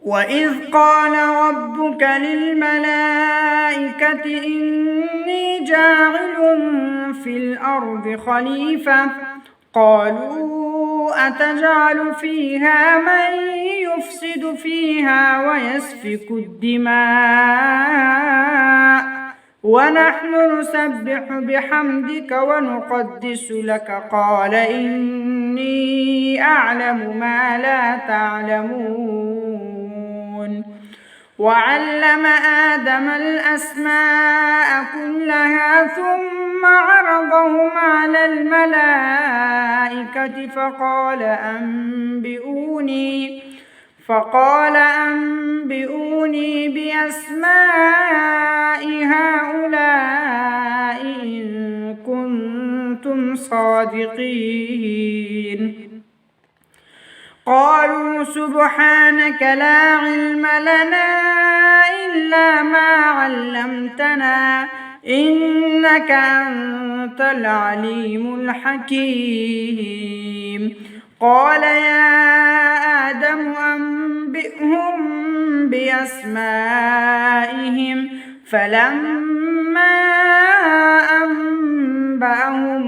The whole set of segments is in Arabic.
وإذ قال ربك للملائكة إني جاعل في الأرض خليفة قالوا أتجعل فيها من يفسد فيها ويسفك الدماء ونحن نسبح بحمدك ونقدس لك قال إني أعلم ما لا تعلمون وعلم آدم الأسماء كلها ثم عرضهم على الملائكة فقال أنبئوني بأسماء هؤلاء إن كنتم صادقين قالوا سبحانك لا علم لنا إلا ما علمتنا إنك أنت العليم الحكيم قال يا آدم أنبئهم بأسمائهم فلما أنبأهم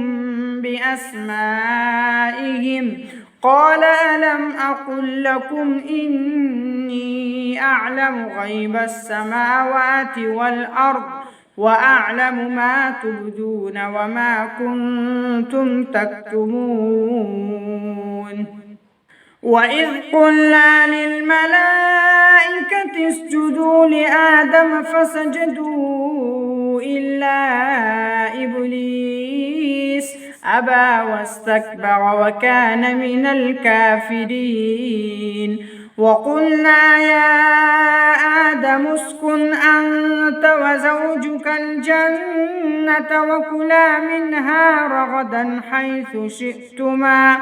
بأسمائهم قال ألم أقل لكم إني أعلم غيب السماوات والأرض وأعلم ما تبدون وما كنتم تكتمون وإذ قلنا للملائكة اسجدوا لآدم فسجدوا إلا إبليس أبى واستكبر وكان من الكافرين وقلنا يا آدم اسكن أنت وزوجك الجنة وكلا منها رغدا حيث شئتما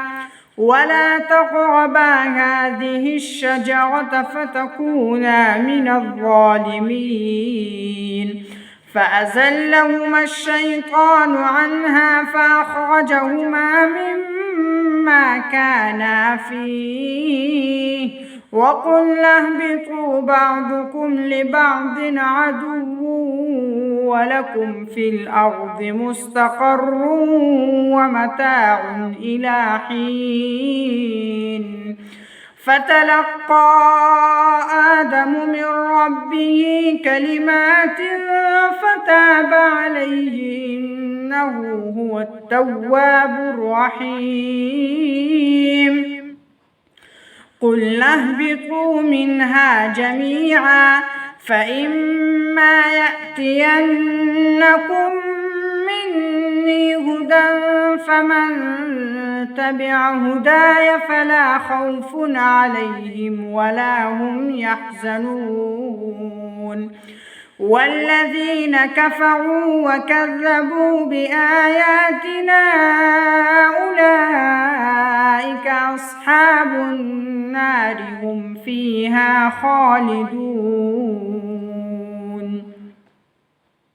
ولا تقربا هذه الشجرة فتكونا من الظالمين فأزلهما الشيطان عنها فأخرجهما مما كانا فيه وقلنا اهبطوا بعضكم لبعض عدو ولكم في الأرض مستقر ومتاع إلى حين فتلقى آدم من ربه كلمات فتاب عليه إنه هو التواب الرحيم قلنا اهبطوا منها جميعا فإما يأتينكم مني هدى فمن تبع هداي فلا خوف عليهم ولا هم يحزنون والذين كفروا وكذبوا بآياتنا أولئك أصحاب النار هم فيها خالدون.